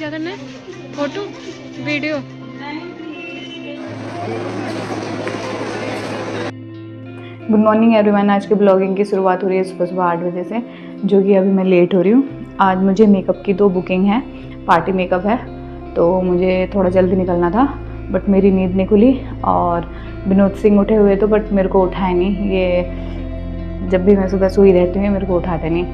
क्या करना है? Photo video? Good morning everyone. आज के ब्लॉगिंग की शुरुआत हो रही है सुबह 8 बजे से, जो कि अभी मैं लेट हो रही हूँ। आज मुझे मेकअप की 2 बुकिंग है, पार्टी मेकअप है, तो मुझे थोड़ा जल्दी निकलना था, बट मेरी नींद नहीं खुली और विनोद सिंह उठे हुए तो बट मेरे को उठाए नहीं। ये जब भी मैं सुबह सोई रहती हूँ मेरे को उठाते नहीं,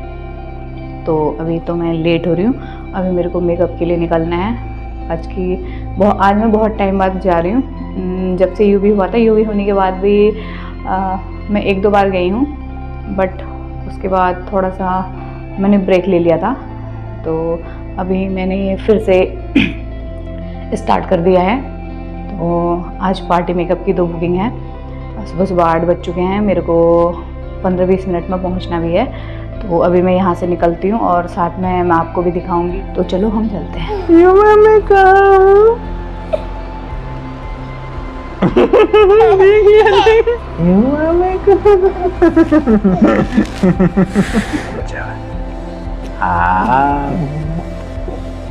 तो अभी तो मैं लेट हो रही हूँ। अभी मेरे को मेकअप के लिए निकलना है। आज मैं बहुत टाइम बाद जा रही हूँ। जब से यूवी हुआ था, यूवी होने के बाद भी मैं 1-2 बार गई हूँ, बट उसके बाद थोड़ा सा मैंने ब्रेक ले लिया था, तो अभी मैंने फिर से स्टार्ट कर दिया है। तो आज पार्टी मेकअप की 2 बुकिंग है। सुबह 8 बज चुके हैं, मेरे को 15-20 मिनट में पहुंचना भी है, तो अभी मैं यहाँ से निकलती हूँ और साथ में मैं आपको भी दिखाऊंगी। तो चलो हम चलते हैं।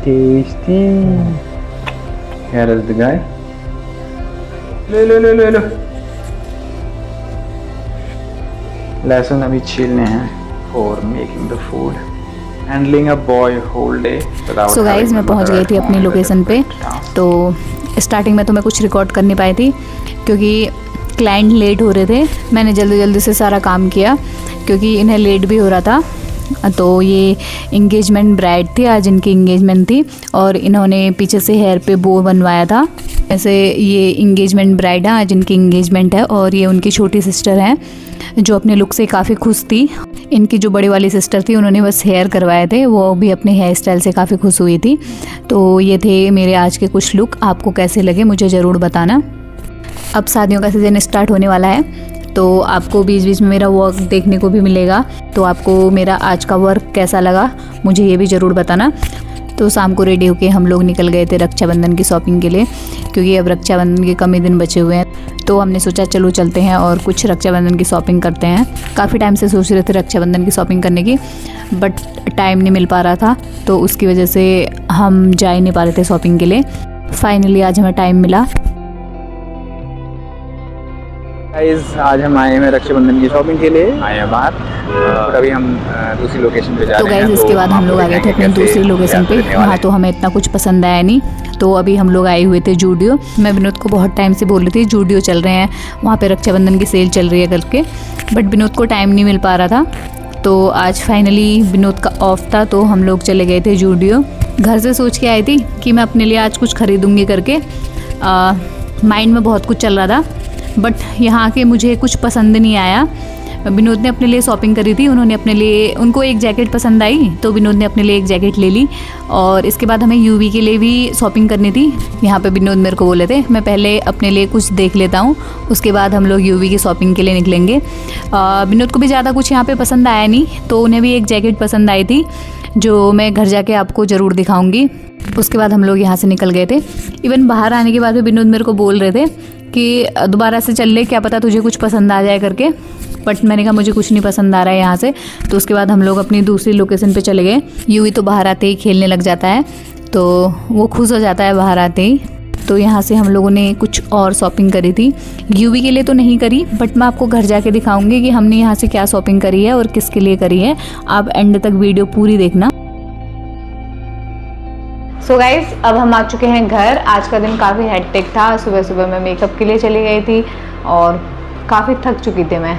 Tasty. Here is the guy. ले। लहसुन अभी छीलने हैं for making the food. Handling a boy whole day. So guys मैं पहुंच गई थी अपनी लोकेशन पे। तो स्टार्टिंग में तो मैं कुछ रिकॉर्ड कर नहीं पाई थी क्योंकि क्लाइंट लेट हो रहे थे। मैंने जल्दी से सारा काम किया क्योंकि इन्हें लेट भी हो रहा था। तो ये इंगेजमेंट ब्राइड थी, आज इनकी इंगेजमेंट थी और इन्होंने पीछे से हेयर पे बो बनवाया था। ऐसे ये इंगेजमेंट ब्राइड है, आज इनकी इंगेजमेंट है और ये उनकी छोटी सिस्टर हैं जो अपने लुक से काफ़ी खुश थी। इनकी जो बड़ी वाली सिस्टर थी उन्होंने बस हेयर करवाए थे, वो भी अपने हेयर स्टाइल से काफ़ी खुश हुई थी। तो ये थे मेरे आज के कुछ लुक। आपको कैसे लगे मुझे ज़रूर बताना। अब शादियों का सीज़न स्टार्ट होने वाला है, तो आपको बीच में मेरा वर्क देखने को भी मिलेगा। तो आपको मेरा आज का वर्क कैसा लगा मुझे ये भी ज़रूर बताना। तो शाम को रेडी होके हम लोग निकल गए थे रक्षाबंधन की शॉपिंग के लिए, क्योंकि अब रक्षाबंधन के कम ही दिन बचे हुए हैं। तो हमने सोचा चलो चलते हैं और कुछ रक्षाबंधन की शॉपिंग करते हैं। काफ़ी टाइम से सोच रहे थे रक्षाबंधन की शॉपिंग करने की, बट टाइम नहीं मिल पा रहा था, तो उसकी वजह से हम जा ही नहीं पा रहे थे शॉपिंग के लिए। फाइनली आज हमें टाइम मिला। आज हम आए हैं रक्षाबंधन की शॉपिंग के लिए, आए हैं बाहर। अभी हम दूसरी लोकेशन पे जा रहे हैं। तो गाइस इसके बाद हम लोग आ गए थे अपनी दूसरी लोकेशन पे। वहाँ तो हमें इतना कुछ पसंद आया नहीं, तो अभी हम लोग आए हुए थे जूडियो। मैं विनोद को बहुत टाइम से बोल रही थी जूडियो चल रहे हैं, वहाँ पे रक्षाबंधन की सेल चल रही है करके, बट विनोद को टाइम नहीं मिल पा रहा था। तो आज फाइनली विनोद का ऑफ था, तो हम लोग चले गए थे जूडियो। घर से सोच के आई थी कि मैं अपने लिए आज कुछ खरीदूँगी करके, माइंड में बहुत कुछ चल रहा था, बट यहाँ आके मुझे कुछ पसंद नहीं आया। विनोद ने अपने लिए शॉपिंग करी थी, उनको एक जैकेट पसंद आई, तो विनोद ने अपने लिए एक जैकेट ले ली। और इसके बाद हमें यूवी के लिए भी शॉपिंग करनी थी। यहाँ पे विनोद मेरे को बोले थे मैं पहले अपने लिए कुछ देख लेता हूँ, उसके बाद हम लोग यूवी की शॉपिंग के लिए निकलेंगे। विनोद को भी ज़्यादा कुछ यहाँ पे पसंद आया नहीं, तो उन्हें भी एक जैकेट पसंद आई थी जो मैं घर जाके आपको ज़रूर दिखाऊँगी। उसके बाद हम लोग यहाँ से निकल गए थे। इवन बाहर आने के बाद भी विनोद मेरे को बोल रहे थे कि दोबारा से चल ले, क्या पता तुझे कुछ पसंद आ जाए करके, बट मैंने कहा मुझे कुछ नहीं पसंद आ रहा है यहाँ से। तो उसके बाद हम लोग अपनी दूसरी लोकेशन पे चले गए। यूवी तो बाहर आते ही खेलने लग जाता है, तो वो खुश हो जाता है बाहर आते ही। तो यहाँ से हम लोगों ने कुछ और शॉपिंग करी थी, यूवी के लिए तो नहीं करी, बट मैं आपको घर जाके दिखाऊंगी कि हमने यहाँ से क्या शॉपिंग करी है और किसके लिए करी है। आप एंड तक वीडियो पूरी देखना। सो गाइज अब हम आ चुके हैं घर। आज का दिन काफ़ी हेक्टिक था। सुबह मैं मेकअप के लिए चली गई थी और काफ़ी थक चुकी थी मैं,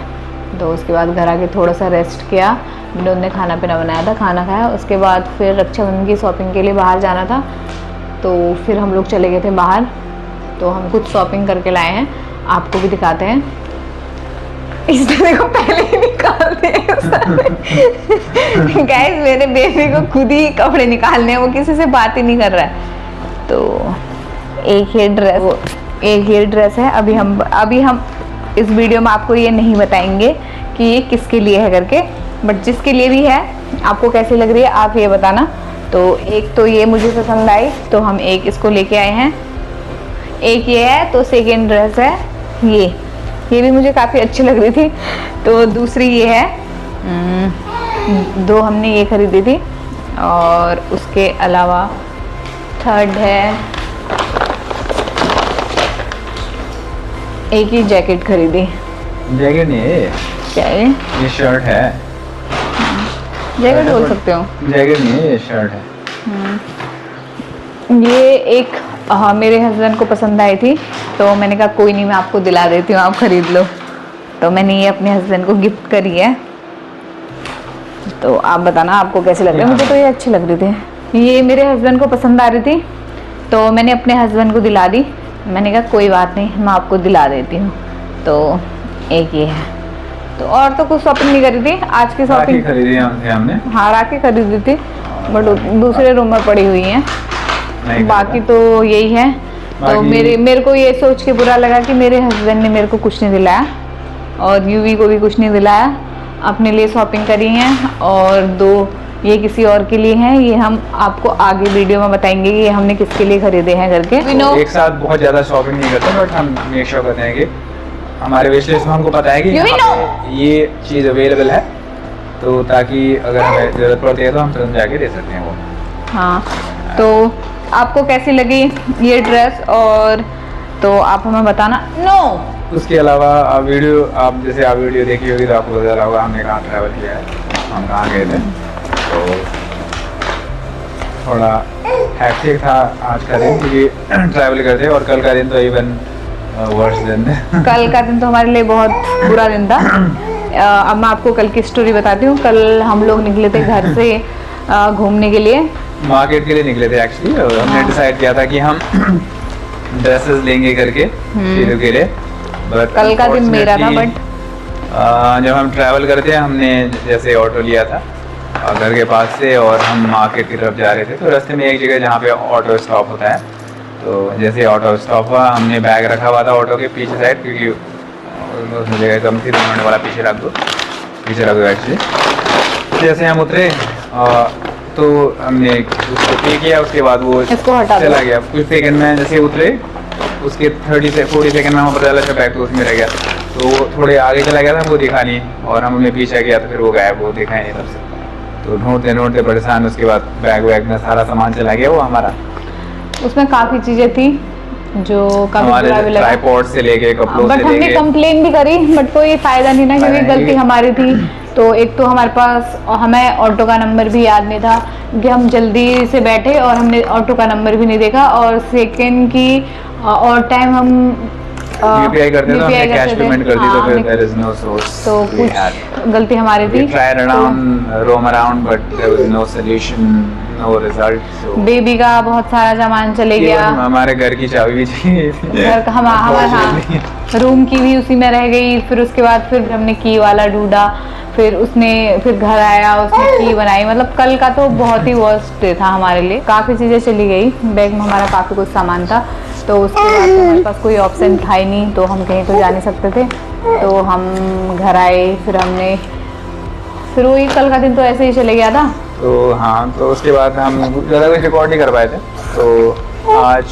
तो उसके बाद घर आके थोड़ा सा रेस्ट किया। विनोद ने खाना पीना बनाया था, खाना खाया। उसके बाद फिर रक्षाबंधन की शॉपिंग के लिए बाहर जाना था, तो फिर हम लोग चले गए थे बाहर। तो हम कुछ शॉपिंग करके लाए हैं, आपको भी दिखाते हैं। इस तरह को पहले ही निकालते हैं गाइस, मेरे बेबी को खुद ही कपड़े निकालने हैं, वो किसी से बात ही नहीं कर रहा है। तो एक ही ड्रेस है। अभी हम इस वीडियो में आपको ये नहीं बताएंगे कि ये किसके लिए है करके, बट जिसके लिए भी है आपको कैसी लग रही है आप ये बताना। तो एक तो ये मुझे पसंद आई, तो हम एक इसको लेके आए हैं। एक ये है, तो सेकेंड ड्रेस है ये भी मुझे काफ़ी अच्छी लग रही थी। तो दूसरी ये है, 2 हमने ये खरीदी थी। और उसके अलावा शर्ट है, एक ही जैकेट खरीदी। जैकेट नहीं है क्या है ये शर्ट है। जैकेट बोल सकते हो। जैकेट नहीं है ये शर्ट है। ये एक मेरे हस्बैंड को पसंद आई थी, तो मैंने कहा कोई नहीं, मैं आपको दिला देती हूँ, आप खरीद लो। तो मैंने ये अपने हस्बैंड को गिफ्ट करी है। तो आप बताना आपको कैसे लग रहे हैं। मुझे तो ये अच्छी लग रही थी, ये मेरे हस्बैंड को पसंद आ रही थी, तो मैंने अपने हस्बैंड को दिला दी। मैंने कहा कोई बात नहीं, मैं आपको दिला देती हूँ। तो एक ये है। तो और तो कुछ शॉपिंग नहीं करी थी आज की शॉपिंग खरीदी हमने। हाँ राखी खरीदी थी, बट दूसरे रूम में पड़ी हुई है। बाकी तो यही है। तो मेरे को ये सोच के बुरा लगा कि मेरे हस्बैंड ने मेरे को कुछ नहीं दिलाया और यूवी को भी कुछ नहीं दिलाया। अपने लिए शॉपिंग करी है और 2 ये किसी और के लिए हैं। ये हम आपको आगे वीडियो में बताएंगे कि हमने किसके लिए खरीदे हैं करके। एक साथ बहुत ज्यादा शॉपिंग नहीं करते, बट हम मेक श्योर करते हैं कि हमारे विश लिस्ट में हमको पता है कि ये चीज़ अवेलेबल है, तो ताकि अगर हमें जरूरत पड़ती है तो हम तुरंत जाके दे सकते हैं वो। हाँ, तो आपको कैसी लगी ये ड्रेस, और तो आप हमें बताना। उसके अलावा आप वीडियो देखी होगी तो आपको पता चला होगा हमने कहाँ ट्रैवल किया है, हम कहाँ गए थे। तो थोड़ा हैक्टिक था आज का दिन, क्योंकि ट्रैवल करते और कल का दिन तो इवन वर्स्ट दिन था। कल का दिन तो हमारे लिए बहुत बुरा दिन था। अब मैं आपको कल की स्टोरी बताती हूँ। कल हम लोग निकले थे घर से घूमने के लिए, मार्केट के लिए निकले थे एक्चुअली। और हमने डिसाइड किया था कि हम ड्रेसेस लेंगे करके वीडियो के लिए। बट कल का दिन मेरा था, बट जब हम ट्रैवल करते हैं हमने जैसे ऑटो लिया था घर के पास से, और हम मार्केट की तरफ जा रहे थे। तो रास्ते में एक जगह जहाँ पे ऑटो स्टॉप होता है, तो जैसे ऑटो स्टॉप हुआ हमने बैग रखा हुआ था ऑटो के पीछे साइड, क्योंकि उसमें जगह कम थी, 2 मिनट वाला पीछे रख दो एक्चुअली। जैसे हम उतरे तो हमने उसको पे किया, उसके बाद वो चला गया। कुछ सेकंड में जैसे उतरे उसके 40 सेकंड में हमें पता चला बैग तो उसमें रह गया। तो वो थोड़े आगे चला गया था, वो दिखा नहीं, और हमने पीछे किया तो फिर वो गायब, वो दिखा नहीं तब से। तो ढूंढते परेशान, उसके बाद बैग में सारा सामान चला गया वो हमारा। उसमें काफ़ी चीज़ें थी जो काफ़ी बुरा भी लगा, ट्राइपॉड से लेके कपड़ों से लेके। हमने कंप्लेन भी करी, बट कोई फ़ायदा नहीं ना, क्योंकि गलती हमारी थी। तो एक तो हमारे पास हमें ऑटो का नंबर भी याद नहीं था, क्योंकि हम जल्दी से बैठे और हमने ऑटो का नंबर भी नहीं देखा। और सेकंड की और टाइम हम यूपीआई करते थे, हमने कैश पेमेंट कर दी, तो फिर देयर इज नो सोर्स। तो कुछ गलती हमारी थी। Tried around roam around but there was no solution, no result. So baby का बहुत सारा सामान चले गया, हमारे घर की चाबी भी थी, घर का हमारा रूम की भी उसी में रह गई। फिर उसके बाद फिर हमने की वाला ढूंढा, फिर घर आया, उसने की बनाई। मतलब कल का तो बहुत ही वर्स्ट डे था हमारे लिए। काफ़ी चीज़ें चली गई, बैग में हमारा काफ़ी कुछ सामान था। तो उसके बाद हमारे पास कोई ऑप्शन था ही नहीं, तो हम कहीं तो जा नहीं सकते थे। तो हम घर आए, फिर वही कल का दिन तो ऐसे ही चले गया था। तो हाँ, तो उसके बाद हम ज़्यादा कुछ रिकॉर्ड नहीं कर पाए थे। तो आज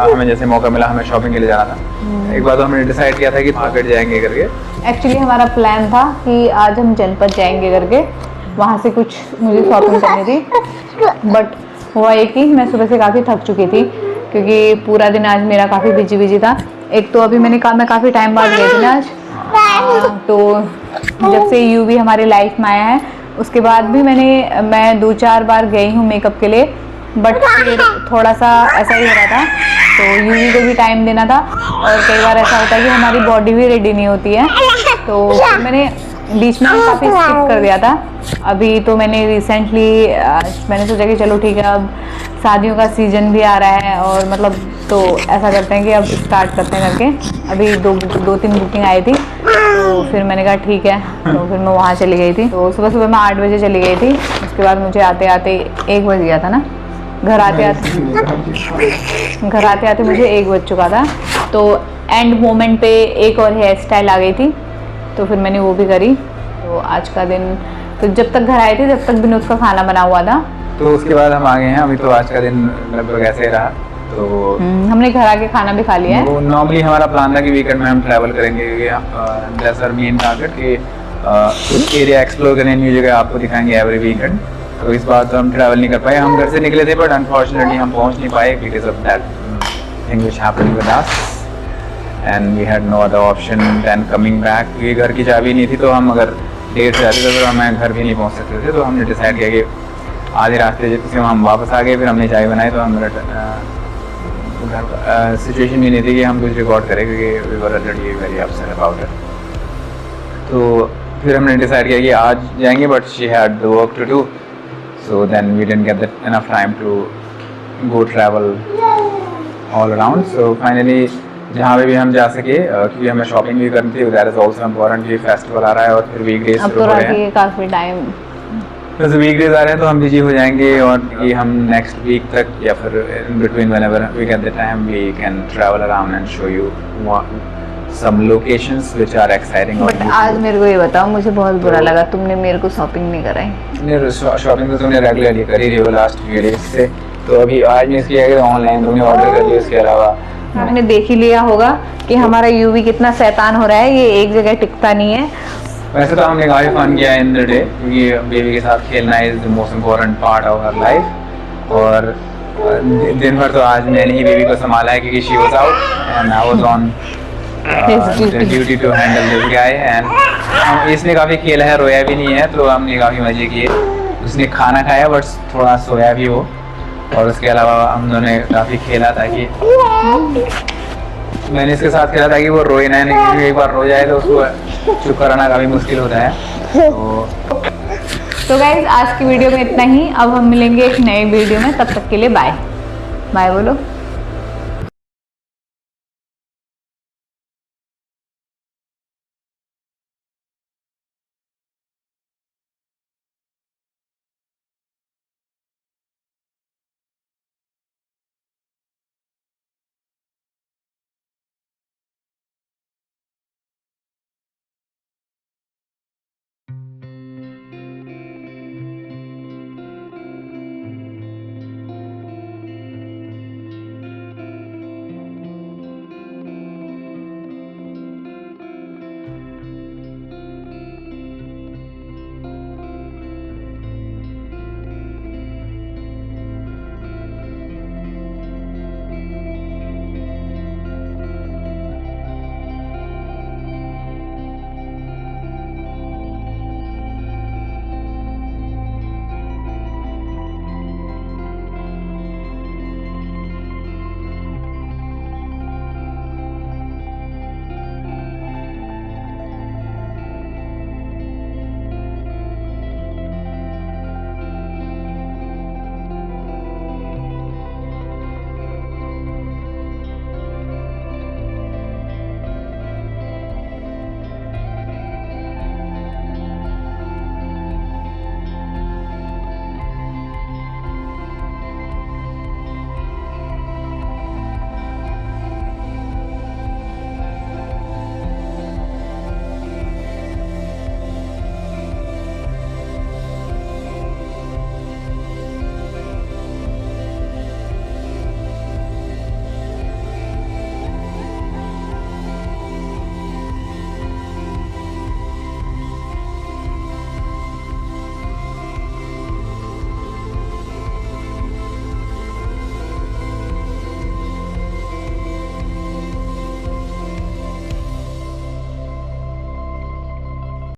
हमें जैसे मौका मिला, हमें शॉपिंग के लिए जाना था। एक बार तो हमने डिसाइड किया था कि मार्केट जाएंगे करके। एक्चुअली हमारा प्लान था कि आज हम जनपद जाएंगे करके, वहाँ से कुछ मुझे शॉपिंग करनी थी। बट हुआ ये कि मैं सुबह से काफ़ी थक चुकी थी, क्योंकि पूरा दिन आज मेरा काफ़ी बिजी था। एक तो अभी मैं काफ़ी टाइम बाद गई थी ना आज। तो जब से यूवी हमारी लाइफ में आया है, उसके बाद भी मैं 2-4 बार गई हूँ मेकअप के लिए, बट फिर थोड़ा सा ऐसा ही हो रहा था। तो यूवी को भी टाइम देना था, और कई बार ऐसा होता है कि हमारी बॉडी भी रेडी नहीं होती है। तो फिर मैंने बीच में काफ़ी स्किप कर दिया था। अभी तो मैंने रिसेंटली मैंने सोचा कि चलो ठीक है, अब शादियों का सीज़न भी आ रहा है, और मतलब तो ऐसा करते हैं कि अब स्टार्ट करते हैं करके। अभी 2-3 बुकिंग आई थी, तो फिर मैंने कहा ठीक है, तो फिर मैं वहाँ चली गई थी। तो सुबह मैं 8 बजे चली गई थी। उसके बाद मुझे आते आते 1 बज गया था ना, घर आते आते मुझे 1 बज चुका था। तो एंड मोमेंट पे एक और हेयर स्टाइल आ गई थी, तो फिर मैंने वो भी करी। तो आज का दिन, तो जब तक घर आए थे तब तक विनोद का खाना बना हुआ था। तो उसके बाद हम आ गए हैं। अभी तो आज का दिन लगभग ऐसे ही रहा। तो हमने घर आके खाना भी खा लिया है। नॉर्मली हमारा प्लान था कि वीकेंड में हम ट्रैवल करेंगे, दैट्स आवर मेन टारगेट कि कुछ एरिया एक्सप्लोर करें, न्यू जगह आपको दिखाएंगे एवरी वीकेंड। तो इस बार तो हम ट्रैवल नहीं कर पाए। हम घर से निकले थे बट अनफॉर्चुनेटली हम पहुंच नहीं पाए because of that thing which happened with us and we had no other option than coming back. क्योंकि घर की चाबी नहीं थी तो हम अगर देर से आते तो हमें घर भी नहीं पहुंच सकते थे। तो हमने डिसाइड किया कि आधे रास्ते से हम वापस आ गए। फिर हमने चाय बनाई तो हम सिचुएशन भी नहीं थी कि हम कुछ रिकॉर्ड करें क्योंकि we were already very upset about it. तो फिर हमने डिसाइड किया कि आज जाएंगे but she had the work to do so then we didn't get that enough time to go travel all around. So finally जहाँ पे भी हम जा सके क्योंकि हमें शॉपिंग भी करनी थी दैट इज ऑल्सो इम्पोर्टेंट। ये फेस्टिवल आ रहा है और फिर वीकडेज शुरू हो रहे हैं काफ़ी टाइम तो वीकडेज आ रहे हैं तो हम बिजी हो जाएंगे और कि हम नेक्स्ट वीक तक या फिर in between whenever we get the time we can travel around and show you some locations which are exciting। But आज मेरे को ये बताओ, मुझे बहुत बुरा लगा तुमने मेरे को शॉपिंग नहीं कराई। शॉपिंग तो तुमने रेगुलरली करी रही हो लास्ट फ्यू डेज से, तो अभी आज मिस किया कि ऑनलाइन तुमने ऑर्डर कर दिया। इसके अलावा आपने देख ही लिया होगा कि हमारा यूवी कितना शैतान हो रहा है, ये एक जगह टिकता नहीं है। वैसे तो हमने काफ़ी फन किया इन द डे क्योंकि बेबी के साथ खेलना is the most important part of her life. और दिन भर तो आज मैंने ही बेबी को संभाला है क्योंकि she was out and I was on duty to handle this guy and इसने काफ़ी खेला है, रोया भी नहीं है। तो हमने काफ़ी मज़े किए। उसने खाना खाया बट थोड़ा सोया भी हो और उसके अलावा हम दोनों ने काफ़ी खेला ताकि मैंने इसके साथ खेला ताकि वो रोए ना, क्योंकि एक बार रो जाए तो उसको चुप कराना काफ़ी मुश्किल होता है। तो गाइज आज की वीडियो में इतना ही। अब हम मिलेंगे एक नए वीडियो में, तब तक के लिए बाय बाय बोलो।